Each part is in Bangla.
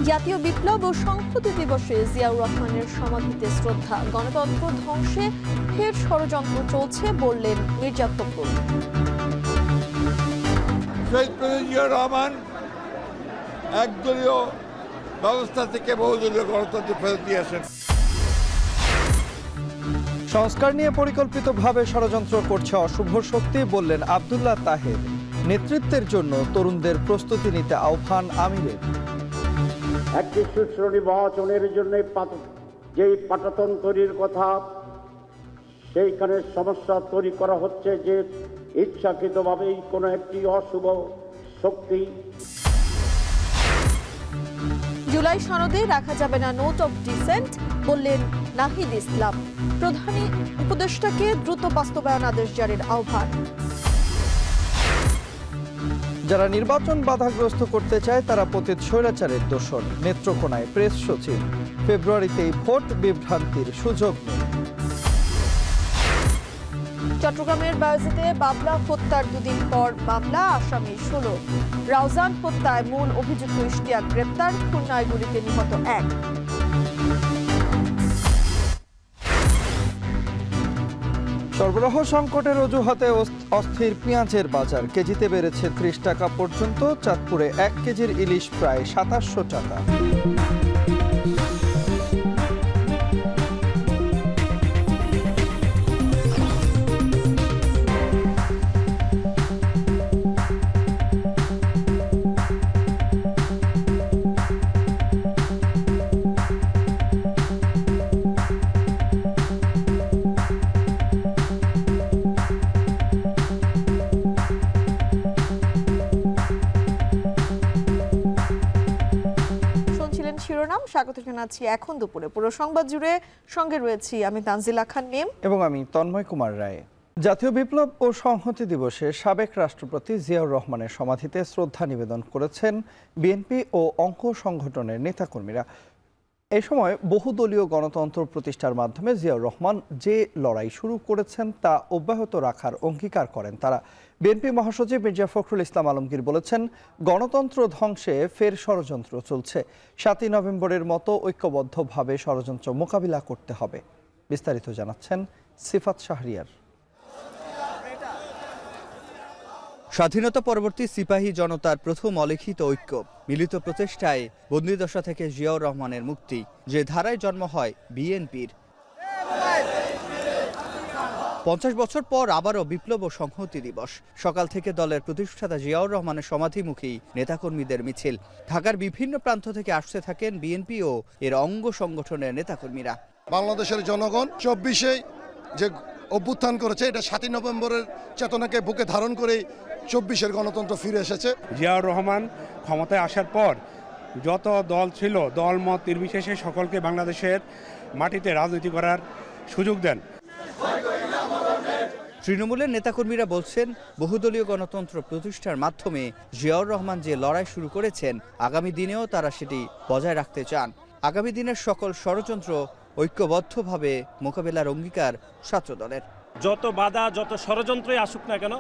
জাতীয় বিপ্লব ও সংহতি দিবসে জিয়াউর রহমানের সমাধিতে শ্রদ্ধা। গণতন্ত্র ধ্বংসে ফের ষড়যন্ত্র চলছে বললেন মির্জা ফখরুল। শহীদ প্রেসিডেন্ট জিয়াউর রহমান একদলীয় ব্যবস্থা থেকে বহুদলীয় গণতন্ত্রে ফেরত দিয়ে আসেন। সংস্কার নিয়ে পরিকল্পিতভাবে ষড়যন্ত্র করছে অশুভ শক্তি বললেন আব্দুল্লাহ তাহের। নেতৃত্বের জন্য তরুণদের প্রস্তুতি নিতে আহ্বান আমিরের। একটি সুষ্ঠু নির্বাচনের জন্য যেই পাটাতন তৈরির কথা, সেইখানে সমস্যা তৈরি করা হচ্ছে যে ইচ্ছাকৃতভাবেই কোনো একটি অশুভ শক্তি। জুলাই সনদে রাখা যাবে না নোট অফ ডিসেন্ট বললেন নাহিদ ইসলাম। প্রধান উপদেষ্টাকে দ্রুত বাস্তবায়ন আদেশ জারির আহ্বান। যারা নির্বাচন বাধাগ্রস্ত করতে চায় তারা পতিত স্বৈরাচারের দোষর। নেত্রকোনায় প্রেস সচিব। ফেব্রুয়ারিতেই ভোট বিভ্রান্তির সুযোগ নেই। চট্টগ্রামের বায়েজিদে বাবলা হত্যার দুদিন পর মামলা, আসামি 16। রাউজান হত্যায় মূল অভিযুক্ত ইশতিয়াক গ্রেপ্তার। খুলনায় গুলিতে নিহত 1। সরবরাহ সংকটের অজুহাতে অস্থির পেঁয়াজের বাজার। কেজিতে বেড়েছে 30 টাকা পর্যন্ত। চাঁদপুরে 1 কেজির ইলিশ প্রায় 2700 টাকা। শিরোনাম, স্বাগত জানাচ্ছি এখন দুপুরে পুরো সংবাদ জুড়ে। সঙ্গে রয়েছি আমি তানজিলা খান মিম এবং আমি তন্ময় কুমার রায়। জাতীয় বিপ্লব ও সংহতি দিবসে সাবেক রাষ্ট্রপতি জিয়াউর রহমানের সমাধিতে শ্রদ্ধা নিবেদন করেছেন বিএনপি ও অঙ্গ সংগঠনের নেতাকর্মীরা। এই সময় বহুদলীয় গণতন্ত্র প্রতিষ্ঠার মাধ্যমে জিয়াউর রহমান যে লড়াই শুরু করেছেন তা অব্যাহত রাখার অঙ্গীকার করেন তারা। বিএনপি মহাসচিব মির্জা ফখরুল ইসলাম আলমগীর বলেছেন, গণতন্ত্র ধ্বংসে ফের ষড়যন্ত্র চলছে। 7ই নভেম্বরের মতো ঐক্যবদ্ধভাবে ষড়যন্ত্র মোকাবিলা করতে হবে। বিস্তারিত জানাচ্ছেন সিফাত শাহরিয়ার। স্বাধীনতা পরবর্তী সিপাহী জনতার প্রথম অলিখিত ঐক্য, মিলিত প্রচেষ্টায় বন্দিদশা থেকে জিয়াউর রহমানের মুক্তি, যে ধারায় জন্ম হয় বিএনপির। 50 বছর পর আবারও বিপ্লব ও সংহতি দিবস। সকাল থেকে দলের প্রতিষ্ঠাতা জিয়াউর রহমানের সমাধিমুখী নেতাকর্মীদের মিছিল। ঢাকার বিভিন্ন প্রান্ত থেকে আসতে থাকেন বিএনপি ও এর অঙ্গ সংগঠনের নেতাকর্মীরা। বাংলাদেশের জনগণ 24-এ যে অভ্যুত্থান করেছে, এটা 7ই নভেম্বরের চেতনাকে বুকে ধারণ করে 24-এর গণতন্ত্র ফিরে এসেছে। জিয়াউর রহমান ক্ষমতায় আসার পর যত দল ছিল, দল মত নির্বিশেষে সকলকে বাংলাদেশের মাটিতে রাজনীতি করার সুযোগ দেন। তৃণমূলের নেতাকর্মীরা বলছেন, বহুদলীয় গণতন্ত্র প্রতিষ্ঠার মাধ্যমে জিয়াউর রহমান যে লড়াই শুরু করেছেন, আগামী দিনেও তারা সেটি বজায় রাখতে চান। আগামী দিনের সকল ষড়যন্ত্র ঐক্যবদ্ধভাবে মোকাবেলার অঙ্গীকার ছাত্র দলের। যত বাধা, যত ষড়যন্ত্রই আসুক না কেন,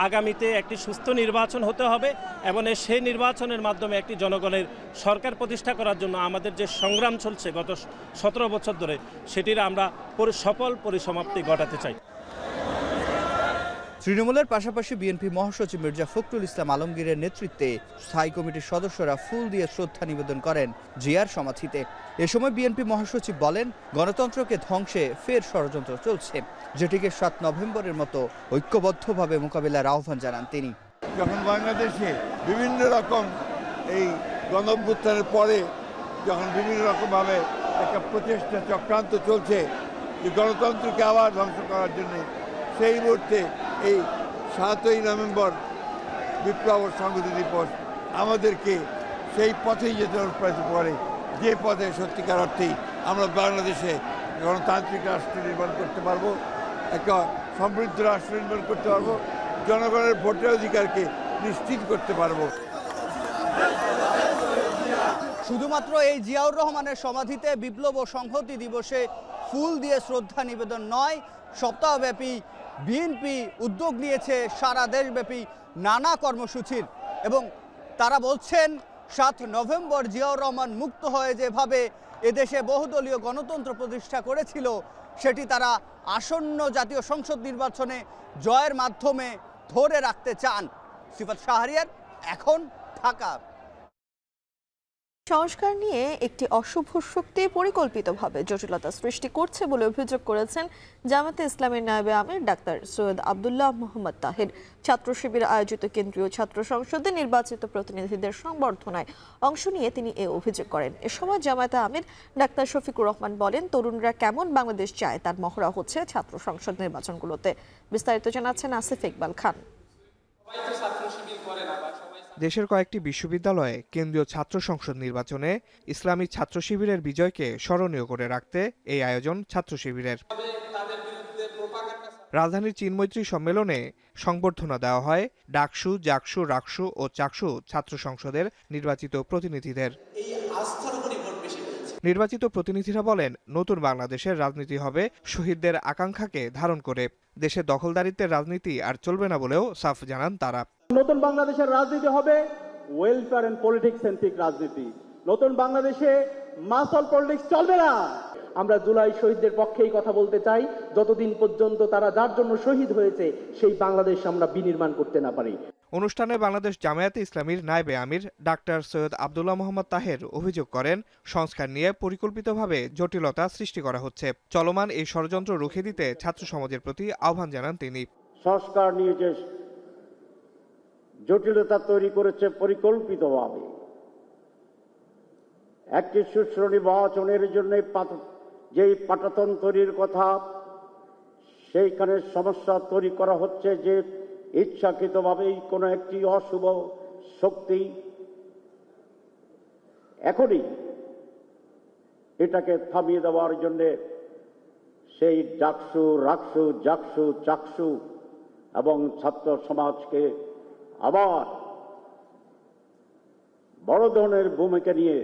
আগামীতে একটি সুস্থ নির্বাচন হতে হবে এবং সেই নির্বাচনের মাধ্যমে একটি জনগণের সরকার প্রতিষ্ঠা করার জন্য আমাদের যে সংগ্রাম চলছে গত 17 বছর ধরে, সেটির আমরা সফল পরিসমাপ্তি ঘটাতে চাই। তৃণমূলের পাশাপাশি বিএনপি মহাসচিব মির্জা ফখরুল ইসলাম আলমগীরের নেতৃত্বে স্থায়ী কমিটির সদস্যরা ফুল দিয়ে শ্রদ্ধা নিবেদন করেন জিয়ার সমাধিতে। এ সময় বিএনপি মহাসচিব বলেন, গণতন্ত্রকে ধ্বংসে ফের ষড়যন্ত্র চলছে, যেটিকে 7 নভেম্বরের মতো ঐক্যবদ্ধভাবে মোকাবিলার আহ্বান জানান তিনি। যখন বাংলাদেশে বিভিন্ন রকম এই গণঅভ্যুত্থানের পরে যখন বিভিন্ন রকমভাবে একটা প্রচেষ্টা চক্রান্ত চলছে যে গণতন্ত্রকে আবার ধ্বংস করার জন্য, সেই মুহূর্তে এই 7ই নভেম্বর বিপ্লব ও সংহতি দিবস আমাদেরকে সেই পথেই যেতে পারে, যে পথে সত্যিকার অর্থেই আমরা বাংলাদেশে গণতান্ত্রিক রাষ্ট্র নির্মাণ করতে পারবো, একটা সমৃদ্ধ রাষ্ট্র নির্মাণ করতে পারবো, জনগণের ভোটের অধিকারকে নিশ্চিত করতে পারবো। শুধুমাত্র এই জিয়াউর রহমানের সমাধিতে বিপ্লব ও সংহতি দিবসে ফুল দিয়ে শ্রদ্ধা নিবেদন নয়, সপ্তাহব্যাপী বিএনপি উদ্যোগ নিয়েছে সারা দেশব্যাপী নানা কর্মসূচির। এবং তারা বলছেন, 7 নভেম্বর জিয়াউর রহমান মুক্ত হয়ে যেভাবে এদেশে বহুদলীয় গণতন্ত্র প্রতিষ্ঠা করেছিল সেটি তারা আসন্ন জাতীয় সংসদ নির্বাচনে জয়ের মাধ্যমে ধরে রাখতে চান। সিফাত শাহরিয়ার, এখন ঢাকা। সংস্কার নিয়ে একটি অশুভ শক্তি পরিকল্পিতভাবে জটিলতা সৃষ্টি করছে বলে অভিযোগ করেছেন জামায়াতে ইসলামীর নায়েবে আমির ডাক্তার সৈয়দ আব্দুল্লাহ মোহাম্মদ তাহের। ছাত্র শিবির আয়োজিত কেন্দ্রীয় ছাত্র সংসদে নির্বাচিত প্রতিনিধিদের সংবর্ধনায় অংশ নিয়ে তিনি এ অভিযোগ করেন। এ সময় জামায়াতে আমির ডাক্তার শফিকুর রহমান বলেন, তরুণরা কেমন বাংলাদেশ চায় তার মহড়া হচ্ছে ছাত্র সংসদ নির্বাচনগুলোতে। বিস্তারিত জানাচ্ছেন আসিফ ইকবাল খান। দেশের কয়েকটি বিশ্ববিদ্যালয়ে কেন্দ্রীয় ছাত্র সংসদ নির্বাচনে ইসলামী ছাত্র শিবিরের বিজয়কে স্মরণীয় করে রাখতে এই আয়োজন ছাত্র শিবিরের। রাজধানীর চিন্মৈত্রী সম্মেলনে সংবর্ধনা দেওয়া হয় ডাকসু, জাকসু, রাকসু ও চাকসু ছাত্র সংসদের নির্বাচিত প্রতিনিধিদের। নির্বাচিত প্রতিনিধিরা বলেন, নতুন বাংলাদেশের রাজনীতি হবে শহীদদের আকাঙ্ক্ষাকে ধারণ করে। দেশে দখলদারিত্বের রাজনীতি আর চলবে না বলেও সাফ জানান তারা। নতুন বাংলাদেশের রাজনীতি হবে ওয়েলফেয়ার এন্ড পলিটিক্স সেন্ট্রিক রাজনীতি। নতুন বাংলাদেশে মাসল পলিটিক্স চলবে না। আমরা জুলাই শহীদদের পক্ষেই কথা বলতে চাই, যতদিন পর্যন্ত তারা যার জন্য শহীদ হয়েছে সেই বাংলাদেশ আমরা বিনির্মাণ করতে না পারি। অনুষ্ঠানে বাংলাদেশ জামায়াতে ইসলামীর নায়েবে আমির ডাক্তার সৈয়দ আব্দুল্লাহ মোহাম্মদ তাহের অভিযোগ করেন, সংস্কার নিয়ে পরিকল্পিতভাবে জটিলতা সৃষ্টি করা হচ্ছে। চলমান এই ষড়যন্ত্র রুখে দিতে ছাত্র সমাজের প্রতি আহ্বান জানান তিনি। সংস্কার নিয়ে যে জটিলতা তৈরি করেছে পরিকল্পিতভাবে, একটি সুষ্ঠু নির্বাচনের জন্য যেই পাটাতন তৈরির কথা, সেইখানে সমস্যা তৈরি করা হচ্ছে যে ইচ্ছাকৃতভাবেই কোনো একটি অশুভ শক্তি এখনই এটাকে থামিয়ে দেওয়ার জন্য সেই ডাকসু, রাকসু, জাকসু, চাকসু এবং ছাত্র সমাজকে আবার বড় ধরনের ভূমিকা নিয়ে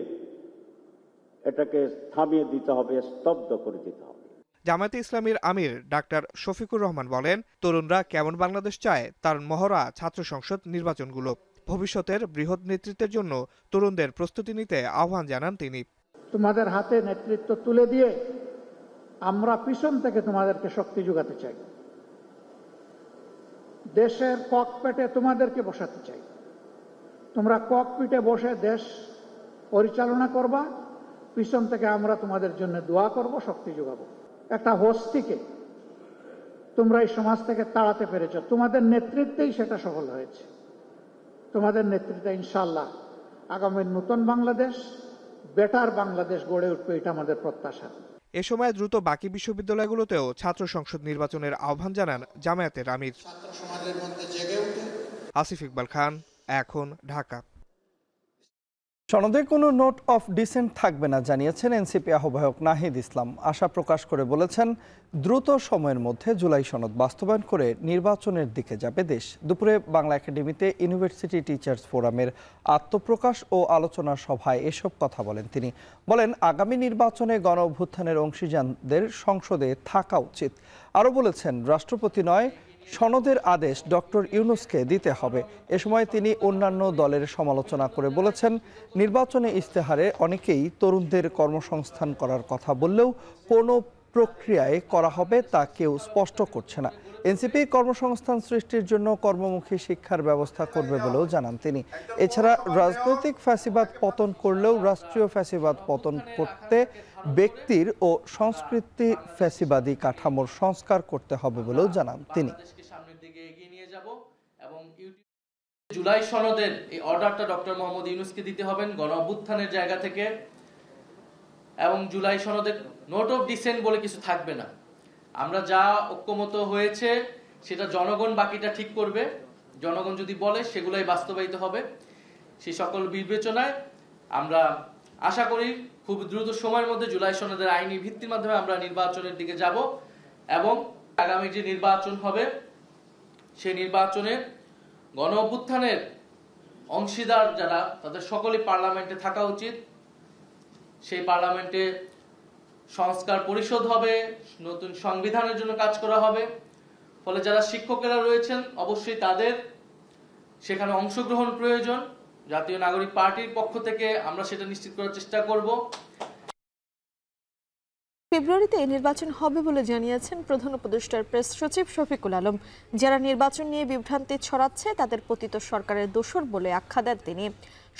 এটাকে থামিয়ে দিতে হবে, স্তব্ধ করে দিতে হবে। জামায়াতে ইসলামীর আমির ডাক্তার শফিকুর রহমান বলেন, তরুণরা কেমন বাংলাদেশ চায় তার মহড়া ছাত্র সংসদ নির্বাচনগুলো। ভবিষ্যতের বৃহৎ নেতৃত্বের জন্য তরুণদের প্রস্তুতি নিতে আহ্বান জানান তিনি। তোমাদের হাতে নেতৃত্ব তুলে দিয়ে আমরা পিছন থেকে তোমাদেরকে শক্তি যোগাতে চাই। দেশের ককপিটে তোমাদেরকে বসাতে চাই। তোমরা ককপিটে বসে দেশ পরিচালনা করবা, পিছন থেকে আমরা তোমাদের জন্য দোয়া করব, শক্তি যোগাবো। একটা হস্তিকে তোমরা এই সমাজ থেকে তাড়াতে পেরেছ, তোমাদের নেতৃত্বেই সেটা সফল হয়েছে। তোমাদের নেতৃত্বে ইনশাআল্লাহ আগামী নতুন বাংলাদেশ, বেটার বাংলাদেশ গড়ে উঠবে, এটা আমাদের প্রত্যাশা। এ সময় দ্রুত বাকি বিশ্ববিদ্যালয়গুলোতেও ছাত্র সংসদ নির্বাচনের আহ্বান জানান জামায়াতের আমির। আসিফ ইকবাল খান, এখন, ঢাকা। সনদে কোনো নোট অফ ডিসেন্ট থাকবে না জানিয়েছেন এনসিপি আহ্বায়ক নাহিদ ইসলাম। আশা প্রকাশ করে বলেছেন, দ্রুত সময়ের মধ্যে জুলাই সনদ বাস্তবায়ন করে নির্বাচনের দিকে যাবে দেশ। দুপুরে বাংলা একাডেমিতে ইউনিভার্সিটি টিচার্স ফোরামের আত্মপ্রকাশ ও আলোচনা সভায় এসব কথা বলেন তিনি। বলেন, আগামী নির্বাচনে গণ অভ্যুত্থানের অংশীদারদের সংসদে থাকা উচিত। আরও বলেছেন, রাষ্ট্রপতি নয়, সনদের আদেশ ডক্টর ইউনূসকে দিতে হবে। এ সময় তিনি অন্যান্য দলের সমালোচনা করে বলেছেন, নির্বাচনে ইশতেহারে অনেকেই তরুণদের কর্মসংস্থান করার কথা বললেও কোনো প্রক্রিয়ায় করা হবে তা কেউ স্পষ্ট করছে না। এনসিপি কর্মসংস্থান সৃষ্টির জন্য কর্মমুখী শিক্ষার ব্যবস্থা করবে বলেও জানান তিনি। এছাড়া রাজনৈতিক ফ্যাসিবাদ পতন করলেও রাষ্ট্রীয় ফ্যাসিবাদ পতন করতে ব্যক্তির ও সংস্কৃতি ফ্যাসিবাদী কাঠামোর সংস্কার করতে হবে বলেও জানান তিনি। জুলাই সনদের এই অর্ডারটা ডক্টর মোহাম্মদ ইউনূসকে দিতে হবেন গণ অভ্যুত্থানের জায়গা থেকে, এবং জুলাই সনদের নোট অফ ডিসেন্ট বলে কিছু থাকবে না। আমরা যা ঐক্যমত হয়েছে সেটা জনগণ বাকিটা ঠিক করবে। জনগণ যদি বলে সেগুলাই বাস্তবায়িত হবে। সেই সকল বিবেচনায় আমরা আশা করি খুব দ্রুত সময়ের মধ্যে জুলাই সনদের আইনি ভিত্তির মাধ্যমে আমরা নির্বাচনের দিকে যাব, এবং আগামী যে নির্বাচন হবে সেই নির্বাচনে গণ অভ্যুত্থানের অংশীদার যারা, তাদের সকলেই পার্লামেন্টে থাকা উচিত। সেই পার্লামেন্টে সংস্কার পরিষদ হবে, নতুন সংবিধানের জন্য কাজ করা হবে। ফলে যারা শিক্ষকেরা রয়েছেন অবশ্যই তাদের সেখানে অংশগ্রহণ প্রয়োজন। জাতীয় নাগরিক পার্টির পক্ষ থেকে আমরা সেটা নিশ্চিত করার চেষ্টা করব। ফেব্রুয়ারিতে নির্বাচন হবে বলে জানিয়েছেন প্রধান উপদেষ্টার প্রেস সচিব শফিকুল আলম। যারা নির্বাচন নিয়ে বিভ্রান্তি ছড়াচ্ছে তাদের পতিত সরকারের দোসর বলে আখ্যা দেন তিনি।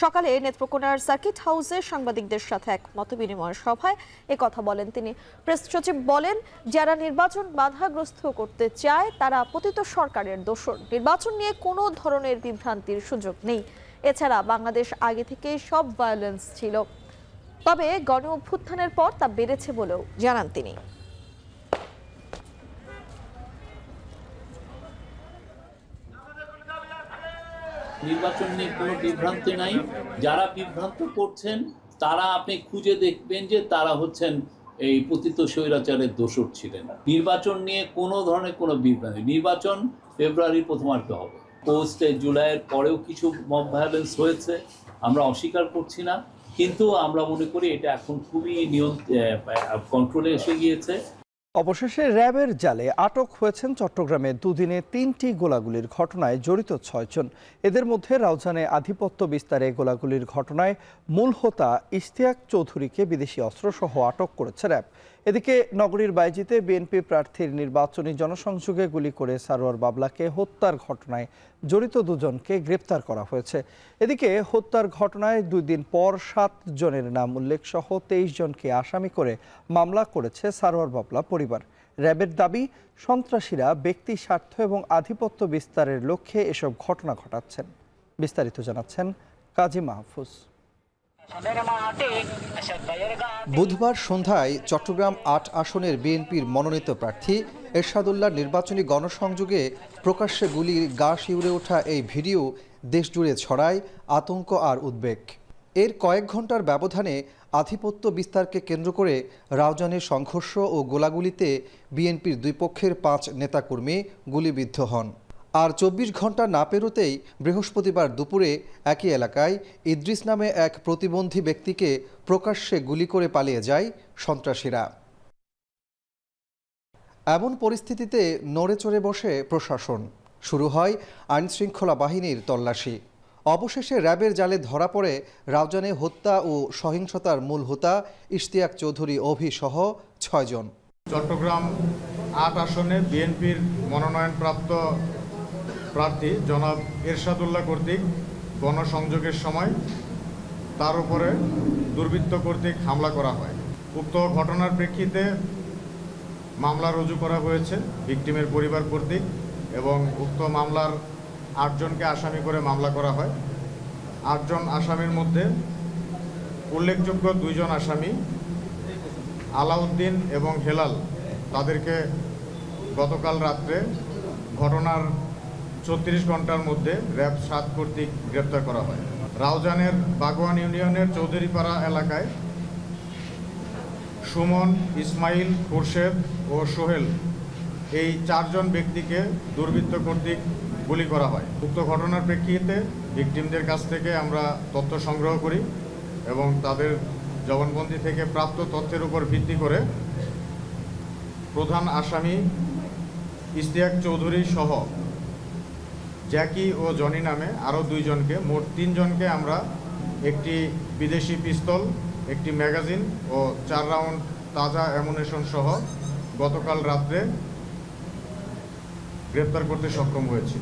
সকালে নেত্রকোনার সার্কিট হাউসে সাংবাদিকদের সাথে এক মতবিনিময় সভায় কথা বলেন তিনি। প্রেস সচিব বলেন, যারা নির্বাচন বাধাগ্রস্ত করতে চায় তারা পতিত সরকারের দোসর। নির্বাচন নিয়ে কোনো ধরনের বিভ্রান্তির সুযোগ নেই। এছাড়া বাংলাদেশ আগে থেকেই সব ভায়োলেন্স ছিল, তবে গণ অভ্যুত্থানের পর তা বেড়েছে বলেও জানান তিনি। নির্বাচন নিয়ে কোনো বিভ্রান্তি নাই। যারা বিভ্রান্ত করছেন তারা আপনি খুঁজে দেখবেন যে তারা হচ্ছেন এই পতিত স্বৈরাচারের দোসর ছিলেন। নির্বাচন নিয়ে কোনো ধরনের কোনো বিভ্রান্তি, নির্বাচন ফেব্রুয়ারির প্রথমার্ধে হবে। পোস্টে জুলাইয়ের পরেও কিছু মব ভায়োলেন্স হয়েছে, আমরা অস্বীকার করছি না, কিন্তু আমরা মনে করি এটা এখন খুবই কন্ট্রোলে এসে গিয়েছে। অবশেষে র্যাবের জালে আটক হয়েছেন চট্টগ্রামে দুদিনে 3টি গোলাগুলির ঘটনায় জড়িত 6 জন। এদের মধ্যে রাউজানে আধিপত্য বিস্তারে গোলাগুলির ঘটনায় মূল হোতা ইশতিয়াক চৌধুরীকে বিদেশি অস্ত্রসহ আটক করেছে র্যাব। এদিকে নগরীর বাইজিতে বিএনপি প্রার্থীর নির্বাচনী জনসংযোগে গুলি করে সারোয়ার বাবলাকে হত্যার ঘটনায় জড়িত 2 জনকে গ্রেপ্তার করা হয়েছে। এদিকে হত্যার ঘটনায় 2 দিন পর 7 জনের নাম উল্লেখ সহ 23 জনকে আসামি করে মামলা করেছে সারোয়ার বাবলা পরিবার। র্যাবের দাবি, সন্ত্রাসীরা ব্যক্তি স্বার্থ এবং আধিপত্য বিস্তারের লক্ষ্যে এসব ঘটনা ঘটাচ্ছেন। বিস্তারিত জানাচ্ছেন কাজী মাহফুজ। বুধবার সন্ধ্যায় চট্টগ্রাম 8 আসনের বিএনপির মনোনীত প্রার্থী এরশাদুল্লাহর নির্বাচনী গণসংযোগে প্রকাশ্যে গুলির গা শিউরে ওঠা এই ভিডিও দেশজুড়ে ছড়ায় আতঙ্ক আর উদ্বেগ। এর কয়েক ঘন্টার ব্যবধানে আধিপত্য বিস্তারকে কেন্দ্র করে রাউজানের সংঘর্ষ ও গোলাগুলিতে বিএনপির 2 পক্ষের 5 নেতাকর্মী গুলিবিদ্ধ হন। আর 24 ঘন্টা না পেরোতেই বৃহস্পতিবার দুপুরে একই এলাকায় ইদ্রিস নামে এক প্রতিবন্ধী ব্যক্তিকে প্রকাশ্যে গুলি করে পালিয়ে যায় সন্ত্রাসীরা। এমন পরিস্থিতিতে নড়েচড়ে বসে প্রশাসন। শুরু হয় আইনশৃঙ্খলা বাহিনীর তল্লাশি। অবশেষে র্যাবের জালে ধরা পড়ে রাউজানে হত্যা ও সহিংসতার মূল হোতা ইশতিয়াক চৌধুরী অভিসহ 6 জন। চট্টগ্রাম 8 আসনে বিএনপির মনোনয়নপ্রাপ্ত প্রার্থী জনাব এরশাদুল্লাহ কর্তৃক গণসংযোগের সময় তার উপরে দুর্বৃত্ত কর্তৃক হামলা করা হয়। উক্ত ঘটনার প্রেক্ষিতে মামলা রুজু করা হয়েছে ভিকটিমের পরিবার কর্তৃক এবং উক্ত মামলার 8 জনকে আসামি করে মামলা করা হয়। 8 জন আসামির মধ্যে উল্লেখযোগ্য 2 জন আসামি আলাউদ্দিন এবং হেলাল, তাদেরকে গতকাল রাত্রে ঘটনার 34 ঘন্টার মধ্যে র্যাব 7 কর্তৃক গ্রেপ্তার করা হয়। রাউজানের বাগওয়ান ইউনিয়নের চৌধুরীপাড়া এলাকায় সুমন, ইসমাইল, খুরশেদ ও সোহেল এই 4 জন ব্যক্তিকে দুর্বৃত্ত কর্তৃক গুলি করা হয়। উক্ত ঘটনার প্রেক্ষিতে ভিকটিমদের কাছ থেকে আমরা তথ্য সংগ্রহ করি এবং তাদের জবানবন্দি থেকে প্রাপ্ত তথ্যের উপর ভিত্তি করে প্রধান আসামি ইশতিয়াক চৌধুরী সহ জ্যাকি ও জনি নামে আরও 2 জনকে, মোট 3 জনকে আমরা একটি বিদেশি পিস্তল, একটি ম্যাগাজিন ও 4 রাউন্ড তাজা অ্যামুনেশন সহ গতকাল রাত্রে গ্রেপ্তার করতে সক্ষম হয়েছি।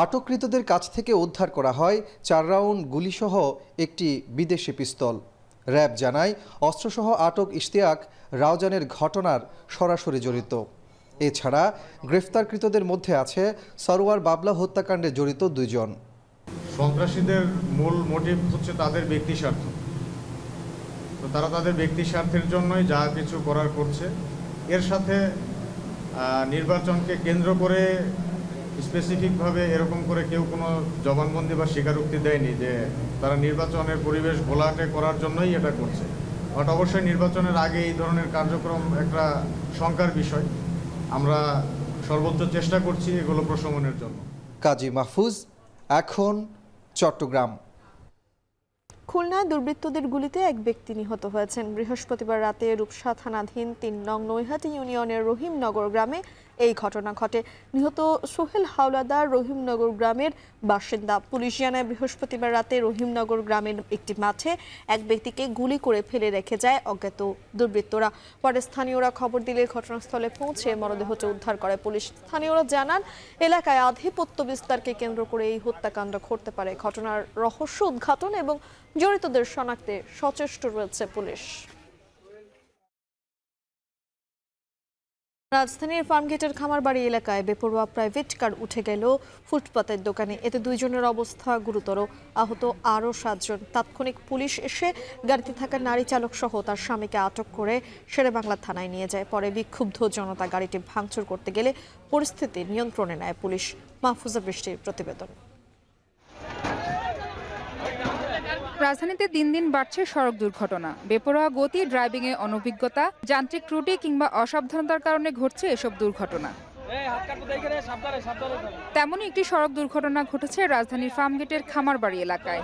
আটককৃতদের কাছ থেকে উদ্ধার করা হয় 4 রাউন্ড গুলিসহ একটি বিদেশি পিস্তল। র্যাব জানায়, অস্ত্রসহ আটক ইশতিয়াক রাউজানের ঘটনার সরাসরি জড়িত। এছাড়া গ্রেফতারকৃতদের মধ্যে আছে সারোয়ার বাবলা হত্যাকাণ্ডে জড়িত 2 জন। সন্ত্রাসীদের মূল মোটিভ হচ্ছে তাদের ব্যক্তি স্বার্থ। তো তারা তাদের ব্যক্তি স্বার্থের জন্যই যা কিছু করার করছে। এর সাথে নির্বাচনকে কেন্দ্র করে স্পেসিফিকভাবে এরকম করে কেউ কোনো জবানবন্দি বা স্বীকারোক্তি দেয়নি যে তারা নির্বাচনের পরিবেশ ঘোলাটে করার জন্যই এটা করছে। বাট অবশ্যই নির্বাচনের আগে এই ধরনের কার্যক্রম একটা শঙ্কার বিষয়। আমরা সর্বোচ্চ চেষ্টা করছি এগুলো প্রশমনের জন্য। কাজী মাহফুজ, এখন চট্টগ্রাম। খুলনায় দুর্বৃত্তদের গুলিতে এক ব্যক্তি নিহত হয়েছেন। বৃহস্পতিবার রাতে রূপসা থানাধীন 3 নং নৈহাটি ইউনিয়নের রহিমনগর গ্রামে এই ঘটনা ঘটে নিহত সোহেল হাওলাদার রহিমনগর গ্রামের বাসিন্দা। পুলিশ জানায় বৃহস্পতিবার রাতে রহিমনগর গ্রামের একটি মাঠে এক ব্যক্তিকে গুলি করে ফেলে রেখে যায় অজ্ঞাত দুর্বৃত্তরা। পরে স্থানীয়রা খবর দিলে ঘটনাস্থলে পৌঁছে মরদেহটি উদ্ধার করে পুলিশ। স্থানীয়রা জানান, এলাকায় আধিপত্য বিস্তারকে কেন্দ্র করে এই হত্যাকাণ্ড ঘটতে পারে। ঘটনার রহস্য উদ্ঘাটন এবং জড়িতদের শনাক্তে সচেষ্ট রয়েছে পুলিশ। রাজধানীর ফার্মগেটের খামারবাড়ি এলাকায় বেপরোয়া প্রাইভেট কার উঠে গেল ফুটপাতের দোকানে। এতে 2 জনের অবস্থা গুরুতর, আহত আরও 7 জন। তাৎক্ষণিক পুলিশ এসে গাড়িতে থাকা নারী চালক সহ তার স্বামীকে আটক করে শেরেবাংলা থানায় নিয়ে যায়। পরে বিক্ষুব্ধ জনতা গাড়িটি ভাঙচুর করতে গেলে পরিস্থিতি নিয়ন্ত্রণে নেয় পুলিশ। মাহফুজা বৃষ্টির প্রতিবেদন। রাজধানীতে দিন দিন বাড়ছে সড়ক দুর্ঘটনা। বেপরোয়া গতি, ড্রাইভিংয়ে অনভিজ্ঞতা, যান্ত্রিক ত্রুটি কিংবা অসাবধানতার কারণে ঘটছে এসব দুর্ঘটনা। তেমনই একটি সড়ক দুর্ঘটনা ঘটেছে রাজধানীর ফার্মগেটের খামারবাড়ি এলাকায়।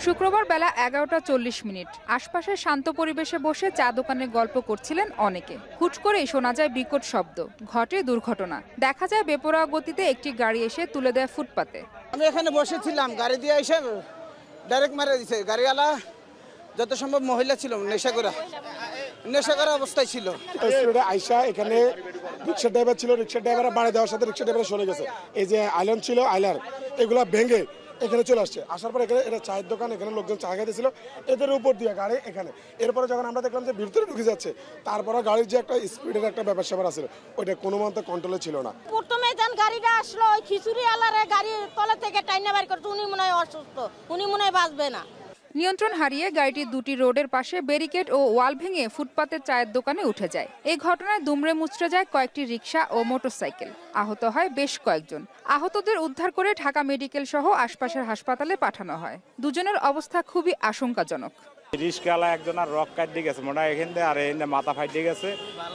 শুক্রবার বেলা 11:40। আশপাশে শান্ত পরিবেশে বসে চা দোকানে গল্প করছিলেন অনেকে। হুট করেই শোনা যায় বিকট শব্দ, ঘটে দুর্ঘটনা। দেখা যায় বেপরোয়া গতিতে একটি গাড়ি এসে তুলে দেয় ফুটপাতে। আমি এখানে বসেছিলাম, গাড়ি দিয়ে এসে ডাইরেক্ট মারা দিছে। গাড়িওয়ালা যত সম্ভব মহিলা ছিল, নেশা করা অবস্থায় ছিল। আইসা এখানে রিক্সা ড্রাইভার ছিল, রিক্সা ড্রাইভার বাড়ি দেওয়ার সাথে রিক্সা ড্রাইভার সরে গেছে। এই যে আইল্যান্ড ছিল, আইলার এগুলা ভেঙে এখানে চলে আসছে। আসার পর এখানে এটা চায়ের দোকান, এখানে লোকজন চা খাইতেছিল, এদের উপর দিয়ে গাড়ি এখানে। এরপরে যখন আমরা দেখলাম যে ভিতরে ঢুকে যাচ্ছে, তারপরে গাড়ির যে একটা স্পিডের একটা ব্যাপার স্যাপার আছে, ওইটা কোনো মতে কন্ট্রোলে ছিল না। প্রথমে যখন গাড়িটা আসলো, ওই খিচুড়ি আলারে গাড়ির তলা থেকে টাইনা বের করছে। উনি মনে হয় অসুস্থ, উনি মনে হয় বাঁচবে না। নিয়ন্ত্রণ হারিয়ে গাড়িটি 2টি রোডের পাশে ব্যারিকেড ও ওয়াল ভেঙে ফুটপাতের চায়ের দোকানে উঠে যায়। এই ঘটনায় দুমড়ে মুচড়ে যায় কয়েকটি রিকশা ও মোটরসাইকেল। আহত হয় বেশ কয়েকজন। আহতদের উদ্ধার করে ঢাকা মেডিকেল সহ আশপাশের হাসপাতালে পাঠানো হয়। 2 জনের অবস্থা খুবই আশঙ্কাজনক। রিস্কাওয়ালা একজন আর রক কাট দিয়ে গেছে মনে হয় এখান থেকে, আর এখানে মাথা ফাইটে গেছে।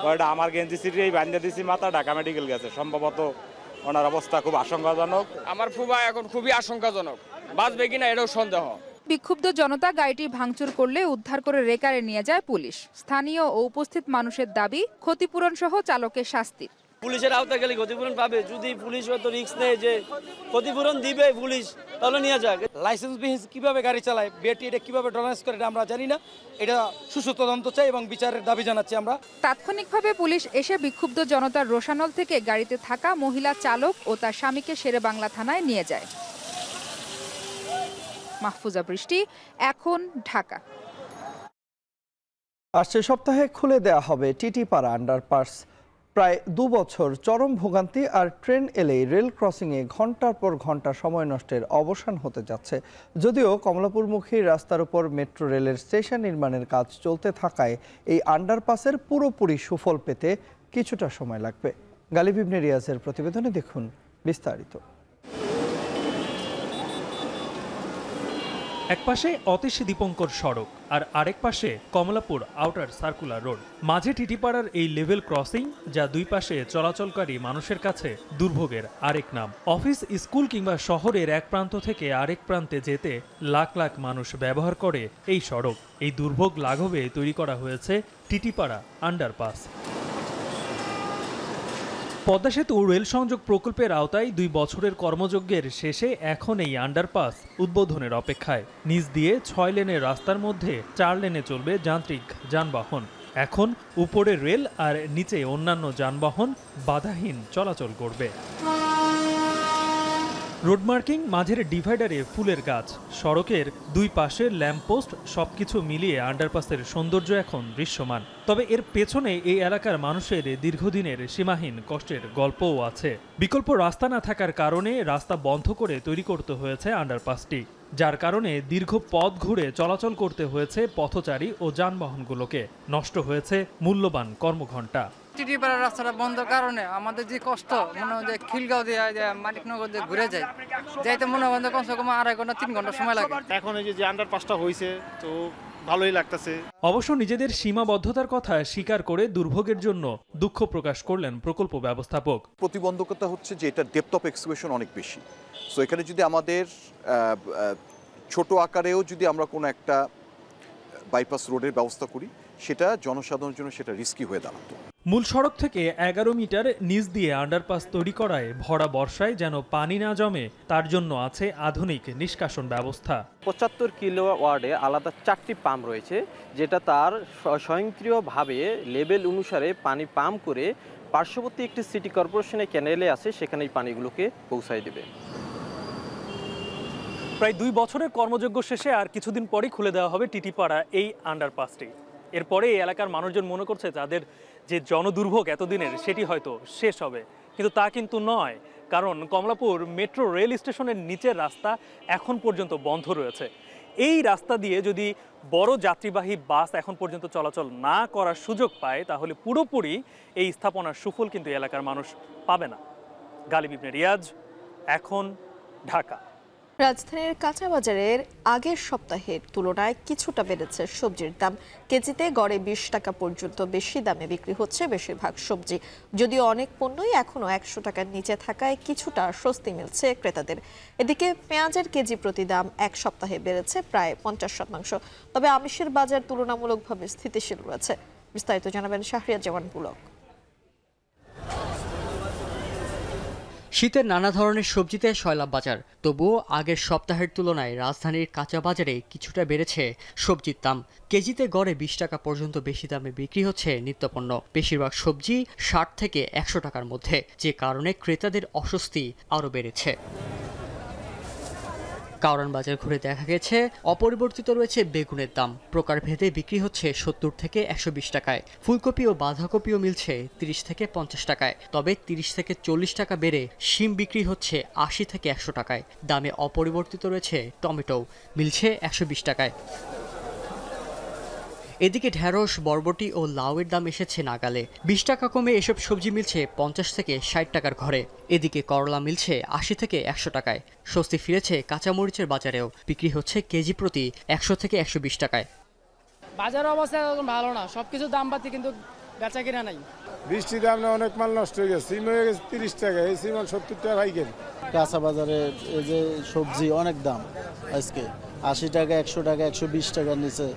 ওইটা আমার গেঞ্জি সিটেই বাঁধে দিয়েছি মাথা, ঢাকা মেডিকেল গেছে। সম্ভবত ওনার অবস্থা খুব আশঙ্কাজনক। আমার ফুফা এখন খুবই আশঙ্কাজনক, বাঁচবে কিনা এটাও সন্দেহ। বিক্ষুব্ধ জনতা গাড়িটি ভাঙচুর করলে উদ্ধার করে রেকারে নিয়ে যায় পুলিশ। স্থানীয় ও উপস্থিত মানুষের দাবি, ক্ষতিপূরণ সহ চালকের শাস্তি। পুলিশের আওতায় গেলে ক্ষতিপূরণ পাবে। যদি পুলিশ হয়তো রিস্ক নেয় যে ক্ষতিপূরণ দিবে পুলিশ, তাহলে নিয়ে যাক। লাইসেন্স বিহীন কিভাবে গাড়ি চালায়, বিআরটি এটা কিভাবে ডলারেন্স করে, এটা আমরা জানি না। এটা সুষ্ঠু তদন্ত চাই এবং বিচারের দাবি জানাচ্ছি আমরা। তাৎক্ষণিকভাবে পুলিশ এসে বিক্ষুব্ধ জনতার রোষানল থেকে গাড়িতে থাকা মহিলা চালক ও তার স্বামীকে শেরেবাংলা থানায় নিয়ে যায়। মাহফুজা বৃষ্টি, এখন ঢাকা। আসছে সপ্তাহে খুলে দেয়া হবে টিটিপাড়া আন্ডারপাস। প্রায় 2 বছর চরম ভোগান্তি আর ট্রেন এলেই রেল ক্রসিংয়ে ঘন্টার পর ঘন্টা সময় নষ্টের অবসান হতে যাচ্ছে। যদিও কমলাপুরমুখী রাস্তার উপর মেট্রো রেলের স্টেশন নির্মাণের কাজ চলতে থাকায় এই আন্ডারপাসের পুরোপুরি সুফল পেতে কিছুটা সময় লাগবে। গালিব ইবনে রিয়াজের প্রতিবেদনে দেখুন বিস্তারিত। একপাশে অতীশী দীপঙ্কর সড়ক আর আরেক পাশে কমলাপুর আউটার সার্কুলার রোড। মাঝে টিটিপাড়ার এই লেভেল ক্রসিং, যা 2 পাশে চলাচলকারী মানুষের কাছে দুর্ভোগের আরেক নাম। অফিস, স্কুল কিংবা শহরের এক প্রান্ত থেকে আরেক প্রান্তে যেতে লাখ লাখ মানুষ ব্যবহার করে এই সড়ক। এই দুর্ভোগ লাঘবে তৈরি করা হয়েছে টিটিপাড়া আন্ডারপাস। পদ্মা সেতু রেল সংযোগ প্রকল্পের আওতায় 2 বছরের কর্মযজ্ঞের শেষে এখন এই আন্ডারপাস উদ্বোধনের অপেক্ষায়। নিচ দিয়ে 6 লেনের রাস্তার মধ্যে 4 লেনে চলবে যান্ত্রিক যানবাহন। এখন উপরে রেল আর নিচে অন্যান্য যানবাহন বাধাহীন চলাচল করবে। রোড মার্কিং, মাঝের ডিভাইডারে ফুলের গাছ, সড়কের 2 পাশের ল্যাম্পপোস্ট, সবকিছু মিলিয়ে আন্ডারপাসের সৌন্দর্য এখন দৃশ্যমান। তবে এর পেছনে এই এলাকার মানুষের দীর্ঘদিনের সীমাহীন কষ্টের গল্পও আছে। বিকল্প রাস্তা না থাকার কারণে রাস্তা বন্ধ করে তৈরি করতে হয়েছে আন্ডারপাসটি, যার কারণে দীর্ঘ পথ ঘুরে চলাচল করতে হয়েছে পথচারী ও যানবাহনগুলোকে। নষ্ট হয়েছে মূল্যবান কর্মঘণ্টা। টিটিপাড়ার রাস্তাটা বন্ধের কারণে আমাদের যে কষ্ট, মনে হয় যে খিলগাঁও দিয়ে মানিকনগর দিয়ে ঘুরে যায়, যাইতে মনে হয় কমসে কম 2.5 ঘন্টা 3 ঘন্টা সময় লাগে। এখন এই যে আন্ডারপাসটা হয়েছে তো ভালোই লাগতেছে। অবশ্য নিজেদের সীমাবদ্ধতার কথা স্বীকার করে দুর্ভোগের জন্য দুঃখ প্রকাশ করলেন প্রকল্প ব্যবস্থাপক। প্রতিবন্ধকতা হচ্ছে যে এটা ডেপথ অফ এক্সকিউশন অনেক বেশি। সো এখানে যদি আমাদের ছোট আকারেও যদি আমরা কোনো একটা বাইপাস রোডের ব্যবস্থা করি, সেটা জনসাধারণের জন্য সেটা রিস্কি হয়ে দাঁড়াতো। মূল সড়ক থেকে 11 মিটার নিচ দিয়ে আন্ডারপাস তৈরি করায় ভরা বর্ষায় যেন পানি না জমে তার জন্য আছে আধুনিক নিষ্কাশন ব্যবস্থা। 75 কিলো ওয়ার্ডে আলাদা 4টি পাম্প রয়েছে, যেটা তার স্বয়ংক্রিয়ভাবে লেভেল অনুসারে পানি পাম্প করে পার্শ্ববর্তী একটি সিটি কর্পোরেশনের ক্যানেলে আছে, সেখানে এই পানিগুলোকে পৌঁছায় দেবে। প্রায় 2 বছরের কর্মযজ্ঞ শেষে আর কিছুদিন পরেই খুলে দেওয়া হবে টিটিপাড়া এই আন্ডারপাসটি। এরপরে এই এলাকার মানুষজন মনে করছে তাদের যে জনদুর্ভোগ এতদিনের সেটি হয়তো শেষ হবে, কিন্তু তা কিন্তু নয়। কারণ কমলাপুর মেট্রো রেল স্টেশনের নিচের রাস্তা এখন পর্যন্ত বন্ধ রয়েছে। এই রাস্তা দিয়ে যদি বড় যাত্রীবাহী বাস এখন পর্যন্ত চলাচল না করার সুযোগ পায়, তাহলে পুরোপুরি এই স্থাপনার সুফল কিন্তু এলাকার মানুষ পাবে না। গালিব ইবনে রিয়াজ, এখন, ঢাকা। রাজধানীর কাঁচা বাজারের আগের সপ্তাহের তুলনায় কিছুটা বেড়েছে সবজির দাম। কেজিতে গড়ে 20 টাকা পর্যন্ত বেশি দামে বিক্রি হচ্ছে বেশিরভাগ সবজি। যদিও অনেক পণ্যই এখনো 100 টাকার নিচে থাকায় কিছুটা স্বস্তি মিলছে ক্রেতাদের। এদিকে পেঁয়াজের কেজি প্রতি দাম এক সপ্তাহে বেড়েছে প্রায় 50%। তবে আমিষের বাজার তুলনামূলকভাবে স্থিতিশীল রয়েছে। বিস্তারিত জানাবেন শাহরিয়ার জামান পুলক। শীতের নানা ধরনের সবজিতে সয়লাব বাজার, তবুও আগের সপ্তাহের তুলনায় রাজধানীর কাঁচা বাজারে কিছুটা বেড়েছে সবজির দাম। কেজিতে গড়ে 20 টাকা পর্যন্ত বেশি দামে বিক্রি হচ্ছে নিত্যপণ্য। বেশিরভাগ সবজি 60 থেকে 100 টাকার মধ্যে, যে কারণে ক্রেতাদের অস্বস্তি আরও বেড়েছে। কারওয়ান বাজার ঘুরে দেখা গেছে অপরিবর্তিত রয়েছে বেগুনের দাম। প্রকারভেদে বিক্রি হচ্ছে 70 থেকে 120 টাকায়। ফুলকপি ও বাঁধাকপিও মিলছে 30 থেকে 50 টাকায়। তবে 30 থেকে 40 টাকা বেড়ে শিম বিক্রি হচ্ছে 80 থেকে 100 টাকায়। দামে অপরিবর্তিত রয়েছে টমেটো, মিলছে 120 টাকায়। এদিকে ঢেঁড়স, বরবটি ও লাউয়ের দাম এসেছে নাগালে। 20 টাকা কমে এসব সবজি মিলছে 50 থেকে 60 টাকার ঘরে। এদিকে করলা মিলছে 80 থেকে 100 টাকায়। স্বস্তি ফিরেছে কাঁচামরিচের বাজারেও, বিক্রি হচ্ছে কেজি প্রতি 100 থেকে 120 টাকায়। বাজারের অবস্থা এখন ভালো না, সবকিছু দাম বাড়ছে কিন্তু বেচা কিনা নাই। বৃষ্টির দাম অনেক মাল নষ্ট হয়ে গেছে। সিম হয়ে গেছে 30 টাকা, এই সিম 70 টাকা পাইকারি। কাঁচা বাজারে এই যে সবজি অনেক দাম, আজকে 80 টাকা, 100 টাকা, 120 টাকার নিচে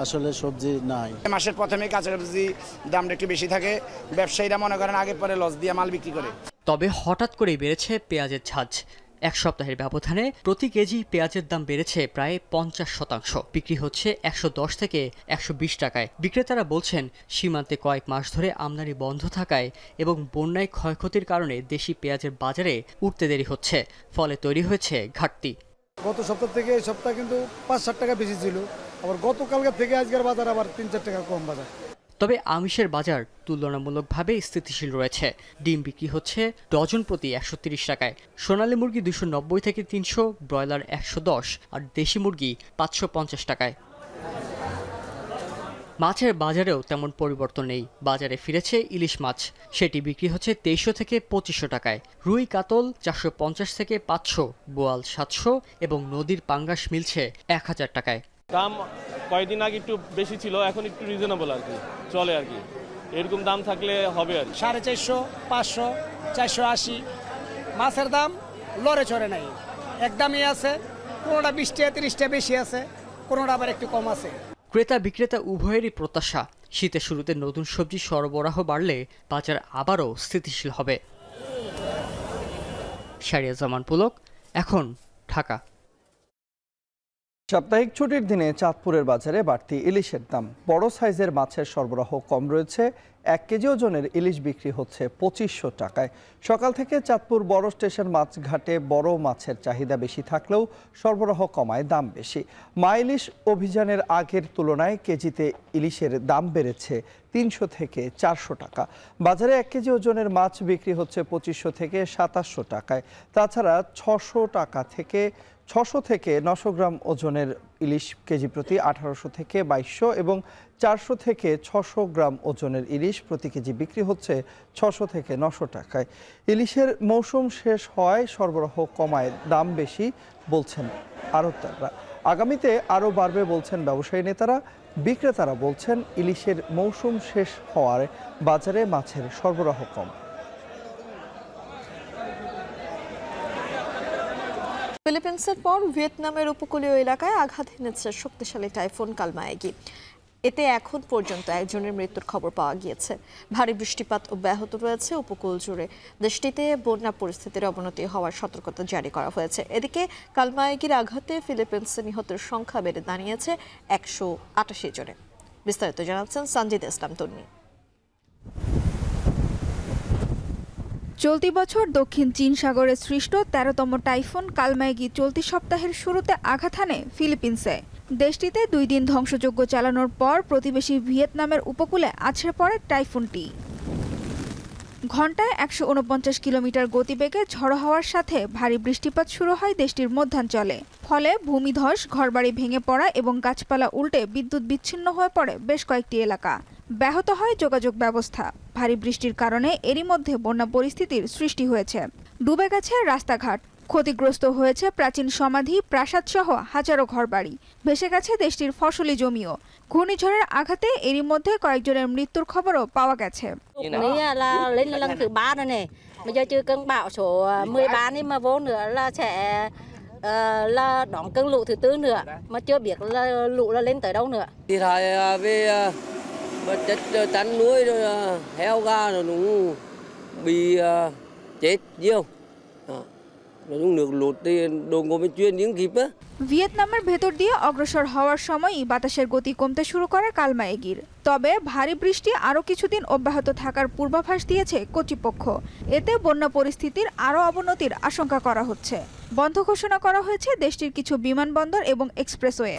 আসলে সবজি নাই। মাসের প্রথমে কাঁচা সবজি দামটা একটু বেশি থাকে, ব্যবসায়ীরা মনে করেন আগের পরে লস দিয়ে মাল বিক্রি করে। তবে হঠাৎ করেই বেড়েছে পেঁয়াজের ঝাঁজ। এক সপ্তাহের ব্যবধানে প্রতি কেজি পেঁয়াজের দাম বেড়েছে প্রায় 50%। বিক্রি হচ্ছে 110 থেকে 120 টাকায়। বিক্রেতারা বলছেন, সীমান্তে কয়েক মাস ধরে আমদানি বন্ধ থাকায় এবং বন্যায় ক্ষয়ক্ষতির কারণে দেশি পেঁয়াজের বাজারে উঠতে দেরি হচ্ছে, ফলে তৈরি হয়েছে ঘাটতি। গত সপ্তাহ থেকে এই সপ্তাহ কিন্তু 5-7 টাকা বেশি ছিল, আবার গতকালকে থেকে আজকের বাজার আবার 3-4 টাকা কম বাজার। তবে আমিষের বাজার তুলনামূলকভাবে স্থিতিশীল রয়েছে। ডিম বিক্রি হচ্ছে ডজন প্রতি 130 টাকায়। সোনালী মুরগি 290 থেকে 300, ব্রয়লার 110 আর দেশি মুরগি 550 টাকায়। মাছের বাজারেও তেমন পরিবর্তন নেই। বাজারে ফিরেছে ইলিশ মাছ, সেটি বিক্রি হচ্ছে 2300 থেকে 2500 টাকায়। রুই কাতল 450 থেকে 500, বোয়াল 700 এবং নদীর পাঙ্গাস মিলছে 1000 টাকায়। দাম কয়েকদিন আগে একটু বেশি ছিল, এখন একটু রিজনেবল আর কি, চলে আর কি। এরকম দাম থাকলে হবে আর কি। 450, 500, 480 মাছের দাম লড়ে চড়ে নাই, একদমই আছে। কোনোটা 20 টাকা 30 টাকা বেশি আছে, কোনোটা আবার একটু কম আছে। ক্রেতা বিক্রেতা উভয়েরই প্রত্যাশা, শীতের শুরুতে নতুন সবজি সরবরাহ বাড়লে বাজার আবারও স্থিতিশীল হবে। শাহরিয়ার জামান পুলক, এখন, ঢাকা। সাপ্তাহিক ছুটির দিনে চাঁদপুরের বাজারে বাড়তি ইলিশের দাম। বড় সাইজের মাছের সরবরাহ কম রয়েছে। 1 কেজি ওজনের ইলিশ বিক্রি হচ্ছে 2500 টাকায়। সকাল থেকে চাঁদপুর বড় স্টেশন মাছঘাটে বড় মাছের চাহিদা বেশি থাকলেও সরবরাহ কমায় দাম বেশি। মা ইলিশ অভিযানের আগের তুলনায় কেজিতে ইলিশের দাম বেড়েছে 300 থেকে 400 টাকা। বাজারে 1 কেজি ওজনের মাছ বিক্রি হচ্ছে 2500 থেকে 2700 টাকায়। তাছাড়া 600 থেকে 900 গ্রাম ওজনের ইলিশ কেজি প্রতি 1800 থেকে 2200 এবং 400 থেকে 600 গ্রাম ওজনের ইলিশ প্রতি কেজি বিক্রি হচ্ছে 600 থেকে 900 টাকায়। ইলিশের মৌসুম শেষ হওয়ায় সরবরাহ কমায় দাম বেশি বলছেন আড়তদাররা। আগামীতে আরও বাড়বে বলছেন ব্যবসায়ী নেতারা। বিক্রেতারা বলছেন, ইলিশের মৌসুম শেষ হওয়ায় বাজারে মাছের সরবরাহ কম। ফিলিপিন্সের পর ভিয়েতনামের উপকূলীয় এলাকায় আঘাত এনেছে শক্তিশালী টাইফুন কালমায়াগি। এতে এখন পর্যন্ত একজনের মৃত্যুর খবর পাওয়া গিয়েছে। ভারী বৃষ্টিপাত অব্যাহত রয়েছে উপকূল জুড়ে। দেশটিতে বন্যা পরিস্থিতির অবনতি হওয়ার সতর্কতা জারি করা হয়েছে। এদিকে কালমায়গির আঘাতে ফিলিপিন্সে নিহতের সংখ্যা বেড়ে দাঁড়িয়েছে 188 জনে। বিস্তারিত জানাচ্ছেন সঞ্জিত ইসলাম তন্নি। চলতি বছর দক্ষিণ চীন সাগরে সৃষ্ট 13তম টাইফুন কালমায়গি চলতি সপ্তাহের শুরুতে আঘাত হানে ফিলিপিন্সে। দেশটিতে 2 দিন ধ্বংসযজ্ঞ চালানোর পর প্রতিবেশী ভিয়েতনামের উপকূলে আছড়ে পড়ে টাইফুনটি। ঘণ্টায় 149 কিলোমিটার গতিবেগে ঝড়ো হওয়ার সাথে ভারী বৃষ্টিপাত শুরু হয় দেশটির মধ্যাঞ্চলে। ফলে ভূমিধস, ঘরবাড়ি ভেঙে পড়া এবং গাছপালা উল্টে বিদ্যুৎ বিচ্ছিন্ন হয়ে পড়ে বেশ কয়েকটি এলাকা। ব্যাহত হয় যোগাযোগ ব্যবস্থা। ভারী বৃষ্টির কারণে এরই মধ্যে বন্যা পরিস্থিতির সৃষ্টি হয়েছে। ডুবে গেছে রাস্তাঘাট, ক্ষতিগ্রস্ত হয়েছে প্রাচীন সমাধি, প্রাসাদ সহ হাজারো ঘরবাড়ি, ভেসে গেছে দেশটির ফসলি জমিও। ঘূর্ণিঝড়ের আঘাতে এরই মধ্যে কয়েকজনের মৃত্যুর খবরও পাওয়া গেছে। Lên lần thứ 3 rồi này. Bây giờ chưa cơn bão số 13 nhưng mà vô nữa là sẽ là đón cơn lũ thứ 4 nữa, mà chưa biết là lũ là lên tới đâu nữa. Thiệt hại về vật chất chăn nuôi rồi heo gà rồi nó bị chết nhiều. Nước lụt thì đồ ngô bên chuyên những kịp á. ভিয়েতনামের ভেতর দিয়ে অগ্রসর হওয়ার সময়ই বাতাসের গতি কমতে শুরু করে কালমায়গির। তবে ভারী বৃষ্টি আরও কিছুদিন অব্যাহত থাকার পূর্বাভাস দিয়েছে কর্তৃপক্ষ। এতে বন্যা পরিস্থিতির আরও অবনতির আশঙ্কা করা হচ্ছে। বন্ধ ঘোষণা করা হয়েছে দেশটির কিছু বিমানবন্দর এবং এক্সপ্রেসওয়ে।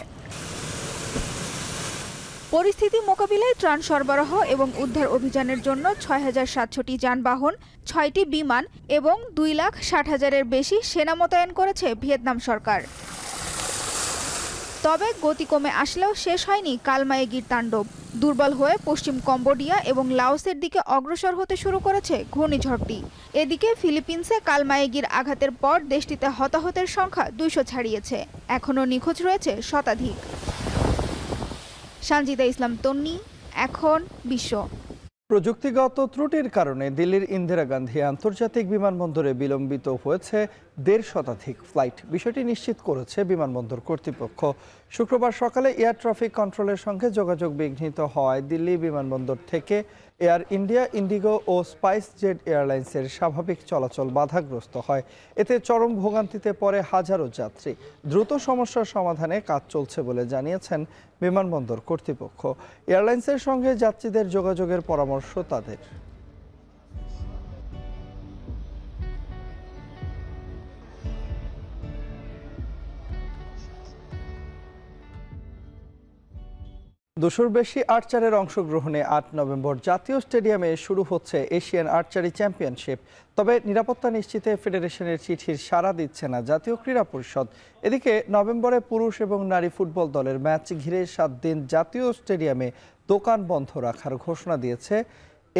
পরিস্থিতি মোকাবিলায় ত্রাণ সরবরাহ এবং উদ্ধার অভিযানের জন্য ৬,৭০০টি যানবাহন, ৬টি বিমান এবং 2,60,০০০-এর বেশি সেনা মোতায়েন করেছে ভিয়েতনাম সরকার। তবে গতি কমে আসলেও শেষ হয়নি কালমায়গির তাণ্ডব। দুর্বল হয়ে পশ্চিম কম্বোডিয়া এবং লাওসের দিকে অগ্রসর হতে শুরু করেছে ঘূর্ণিঝড়টি। এদিকে ফিলিপিন্সে কালমায়গির আঘাতের পর দেশটিতে হতাহতের সংখ্যা 200 ছাড়িয়েছে। এখনও নিখোঁজ রয়েছে শতাধিক। সঞ্জিতা ইসলাম তন্নি, এখন বিশ্ব। প্রযুক্তিগত ত্রুটির কারণে দিল্লির ইন্দিরা গান্ধী আন্তর্জাতিক বিমানবন্দরে বিলম্বিত হয়েছে 1.5 শতাধিক ফ্লাইট। বিষয়টি নিশ্চিত করেছে বিমানবন্দর কর্তৃপক্ষ। শুক্রবার সকালে এয়ার ট্রাফিক কন্ট্রোলের সঙ্গে যোগাযোগ বিঘ্নিত হওয়ায় দিল্লি বিমানবন্দর থেকে এয়ার ইন্ডিয়া, ইন্ডিগো ও স্পাইস জেট এয়ারলাইন্সের স্বাভাবিক চলাচল বাধাগ্রস্ত হয়। এতে চরম ভোগান্তিতে পড়ে হাজারো যাত্রী। দ্রুত সমস্যার সমাধানে কাজ চলছে বলে জানিয়েছেন বিমানবন্দর কর্তৃপক্ষ। এয়ারলাইন্সের সঙ্গে যাত্রীদের যোগাযোগের পরামর্শ তাদের। দুশোর বেশি আর্চারের অংশগ্রহণে 8 নভেম্বর জাতীয় স্টেডিয়ামে শুরু হচ্ছে এশিয়ান আর্চারি চ্যাম্পিয়নশিপ। তবে নিরাপত্তা নিশ্চিতে ফেডারেশনের চিঠির সাড়া দিচ্ছে না জাতীয় ক্রীড়া পরিষদ। এদিকে নভেম্বরে পুরুষ এবং নারী ফুটবল দলের ম্যাচ ঘিরে 7 দিন জাতীয় স্টেডিয়ামে দোকান বন্ধ রাখার ঘোষণা দিয়েছে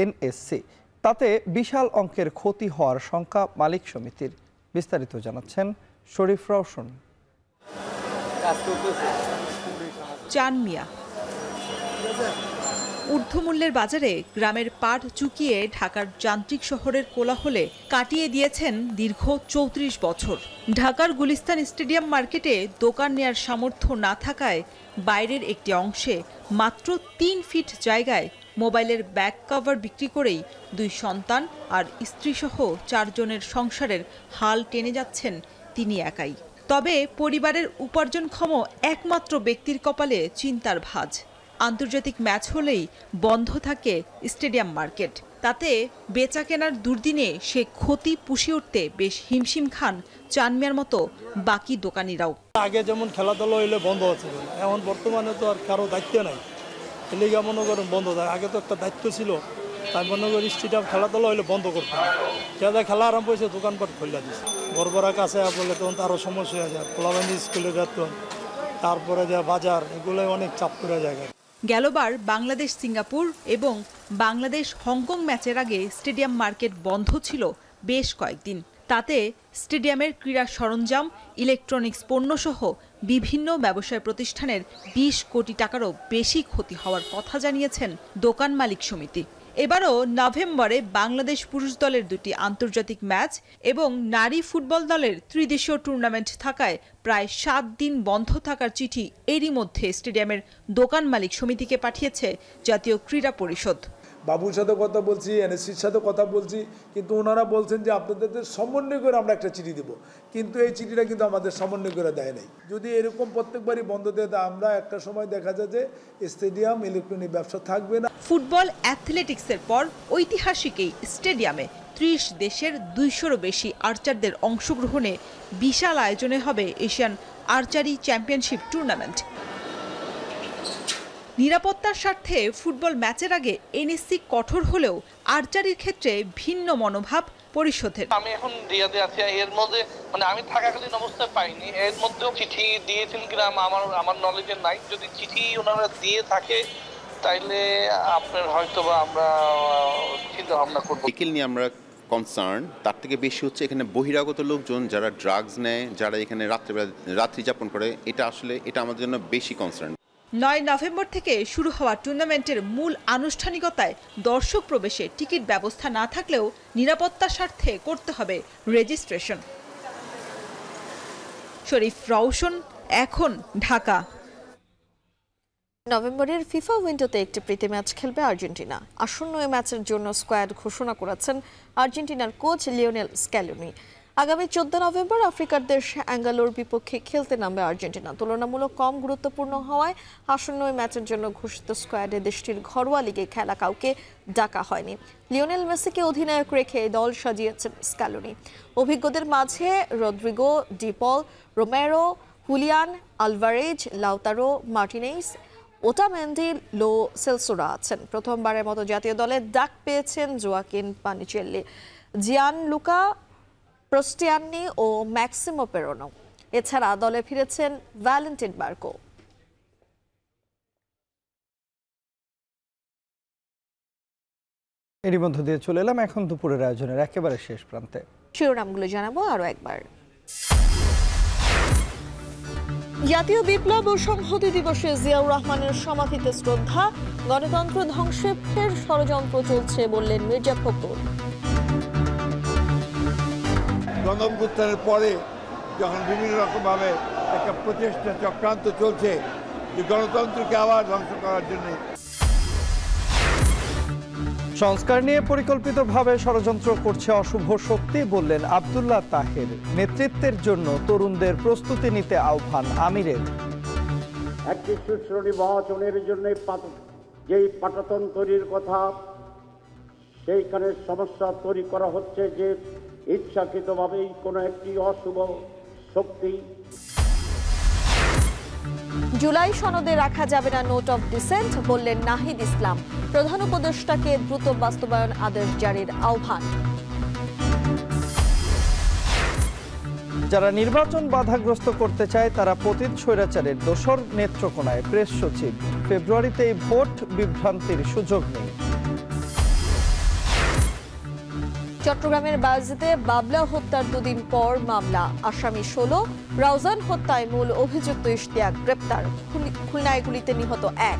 এনএসসি। তাতে বিশাল অঙ্কের ক্ষতি হওয়ার শঙ্কা মালিক সমিতির। বিস্তারিত জানাচ্ছেন শরীফ রওশন। চান মিয়া ঊর্ধ্বমূল্যের বাজারে গ্রামের পাট চুকিয়ে ঢাকার যান্ত্রিক শহরের কোলাহলে কাটিয়ে দিয়েছেন দীর্ঘ 34 বছর। ঢাকার গুলিস্তান স্টেডিয়াম মার্কেটে দোকান নেয়ার সামর্থ্য না থাকায় বাইরের একটি অংশে মাত্র 3 ফিট জায়গায় মোবাইলের ব্যাক কভার বিক্রি করেই 2 সন্তান আর স্ত্রীসহ 4 জনের সংসারের হাল টেনে যাচ্ছেন তিনি একাই। তবে পরিবারের উপার্জনক্ষম একমাত্র ব্যক্তির কপালে চিন্তার ভাঁজ। আন্তর্জাতিক ম্যাচ হলেই বন্ধ থাকে স্টেডিয়াম মার্কেট। তাতে বেচা কেনার দুর্দিনে সে ক্ষতি পুষিয়ে উঠতে বেশ হিমশিম খান চান মিয়ার মতো বাকি দোকানিরাও। আগে যেমন খেলাধুলা হইলে বন্ধ হচ্ছে, এখন বর্তমানে তো আর কারো দায়িত্ব নাই, লিগা মনে করেন বন্ধ থাকে। আগে তো একটা দায়িত্ব ছিল, তাই মনে করি স্টেডিয়াম খেলাধুলা হইলে বন্ধ করতে। যাদের খেলা আরম্ভ হয়েছে দোকানপাট খুলে দিচ্ছে, বড় কাছে বলে তখন তারও সমস্যা হয়ে যায়। পোলাবান্দি স্কুলের বেতন, তারপরে যে বাজার, এগুলো অনেক চাপ করে যায়। গেলবার বাংলাদেশ সিঙ্গাপুর এবং বাংলাদেশ হংকং ম্যাচের আগে স্টেডিয়াম মার্কেট বন্ধ ছিল বেশ কয়েকদিন। তাতে স্টেডিয়ামের ক্রীড়া সরঞ্জাম, ইলেকট্রনিক্স পণ্যসহ বিভিন্ন ব্যবসায় প্রতিষ্ঠানের 20 কোটি টাকারও বেশি ক্ষতি হওয়ার কথা জানিয়েছেন দোকান মালিক সমিতি। এবারও নভেম্বরে বাংলাদেশ পুরুষ দলের 2টি আন্তর্জাতিক ম্যাচ এবং নারী ফুটবল দলের ত্রিদেশীয় টুর্নামেন্ট থাকায় প্রায় 7 দিন বন্ধ থাকার চিঠি এরই মধ্যে স্টেডিয়ামের দোকান মালিক সমিতিকে পাঠিয়েছে জাতীয় ক্রীড়া পরিষদ। বাবুর সাথে কথা বলছি, এনএসসির সাথে কথা বলছি, কিন্তু ওনারা বলছেন যে আপনাদের সমন্বয় করে আমরা একটা চিঠি দেব, কিন্তু এই চিঠিটা কিন্তু আমাদের সমন্বয় করে দেয় নাই। যদি এরকম প্রত্যেকবারই বন্ধ দিয়ে দেয়, আমরা একটা সময় দেখা যায় যে স্টেডিয়াম ইলেকট্রনিক ব্যবসা থাকবে না। ফুটবল অ্যাথলেটিক্সের পর ঐতিহাসিক এই স্টেডিয়ামে 30 দেশের 200-রও বেশি আর্চারদের অংশগ্রহণে বিশাল আয়োজনে হবে এশিয়ান আর্চারি চ্যাম্পিয়নশিপ টুর্নামেন্ট। নিরাপত্তার স্বার্থে ফুটবল ম্যাচের আগে এনএসসি কঠোর হলেও আর্চারির ক্ষেত্রে ভিন্ন মনোভাব পরিষদের। আমি এখন রিয়াদে আছি, এর মধ্যে মানে আমি থাকাকালীন অবস্থায় পাইনি, এর মধ্যেও চিঠি দিয়েছেন কিনা আমার নলেজে নাই। যদি চিঠি ওনারা দিয়ে থাকে তাইলে আপনার হয়তো বা আমরা চিন্তা ভাবনা করবো। বিকেল নিয়ে আমরা কনসার্ন, তার থেকে বেশি হচ্ছে এখানে বহিরাগত লোকজন যারা ড্রাগস নেয়, যারা এখানে রাত্রি যাপন করে, এটা আমাদের জন্য বেশি কনসার্ন। 9 নভেম্বর থেকে শুরু হওয়া টুর্নামেন্টের মূল আনুষ্ঠানিকতায় দর্শক প্রবেশে টিকিট ব্যবস্থা না থাকলেও নিরাপত্তার স্বার্থে করতে হবে রেজিস্ট্রেশন। শরীফ রওশন, এখন, ঢাকা। নভেম্বরের ফিফা উইন্ডোতে একটি প্রীতি ম্যাচ খেলবে আর্জেন্টিনা। আসন্ন এই ম্যাচের জন্য স্কোয়াড ঘোষণা করেছেন আর্জেন্টিনার কোচ লিওনেল স্ক্যালোনি। আগামী 14 নভেম্বর আফ্রিকার দেশ অ্যাঙ্গোলার বিপক্ষে খেলতে নামবে আর্জেন্টিনা। তুলনামূলক কম গুরুত্বপূর্ণ হওয়ায় আসন্ন এই ম্যাচের জন্য ঘোষিত স্কোয়াডে দেশটির ঘরোয়া লিগে খেলা কাউকে ডাকা হয়নি। লিওনেল মেসিকে অধিনায়ক রেখে দল সাজিয়েছেন স্ক্যালোনি। অভিজ্ঞদের মাঝে Rodrigo, De Paul, Romero, Julian Alvarez, Lautaro Martinez, Otamendi, লো সেলসোরা আছেন। প্রথমবারের মতো জাতীয় দলে ডাক পেয়েছেন জোয়াকিন পানিচেল্লি, জিয়ানলুকা প্রস্টিয়ানি ও ম্যাক্সিমো পেরোনো। এছাড়া দলে ফিরেছেন ভ্যালেন্টিন বার্কো। এরই মধ্য দিয়ে চলে এলাম এখন দুপুরের আয়োজনের একেবারে শেষ প্রান্তে। শিরোনামগুলো জানাবো আরো একবার। জাতীয় বিপ্লব ও সংহতি দিবসে জিয়াউর রহমানের সমাধিতে শ্রদ্ধা। গণতন্ত্র ধ্বংসের ষড়যন্ত্র চলছে বললেন মির্জা ফখরুল। গণঅভ্যুত্থানের পরে যখন বিভিন্ন রকমভাবে একটা প্রচেষ্টা চক্রান্ত চলছে যে গণতন্ত্রকে আবার ধ্বংস করার জন্য, সংস্কার নিয়ে পরিকল্পিতভাবে ষড়যন্ত্র করছে অশুভ শক্তি বললেন আব্দুল্লাহ তাহের। নেতৃত্বের জন্য তরুণদের প্রস্তুতি নিতে আহ্বান আমিরের। একটি সুশ্রী নির্বাচনের জন্য যেই পাটাতন তৈরির কথা, সেইখানে সমস্যা তৈরি করা হচ্ছে যে ইচ্ছাকৃতভাবেই কোনো একটি অশুভ শক্তি। জুলাই সনদে রাখা যাবে না নোট অফ ডিসেন্ট বললেন নাহিদ ইসলাম। প্রধান উপদেষ্টাকে দ্রুত বাস্তবায়ন আদেশ জারির আহ্বান। যারা নির্বাচন বাধাগ্রস্ত করতে চায় তারা পতিত স্বৈরাচারের দোসর নেত্রকোনায় প্রেস সচিব। ফেব্রুয়ারিতেই ভোট, বিভ্রান্তির সুযোগ নেই। চট্টগ্রামের বায়েজিদে বাবলা হত্যার 2 দিন পর মামলা। আসামি 16। রাউজান হত্যায় মূল অভিযুক্ত ইশতিয়াক গ্রেপ্তার। খুলনায় গুলিতে নিহত 1।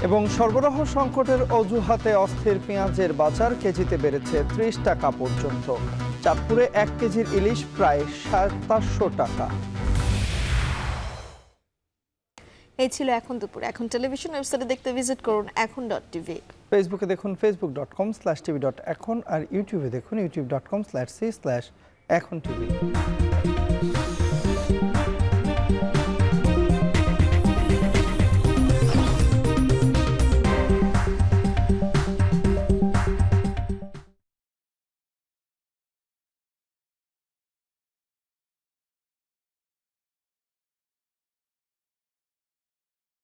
এবং সরবরাহ সংকটের অজুহাতে অস্থির পেঁয়াজের বাজার কেজিতে বেড়েছে 30 টাকা পর্যন্ত। চাঁদপুরে 1 কেজির ইলিশ প্রায় 2700 টাকা। এই ছিল এখন দুপুর। এখন টেলিভিশন ওয়েবসাইটে দেখতে ভিজিট করুন এখন.tv। ফেসবুকে দেখুন facebook.com/tv.এখন আর ইউটিউবে দেখুন youtube.com/c/echontv।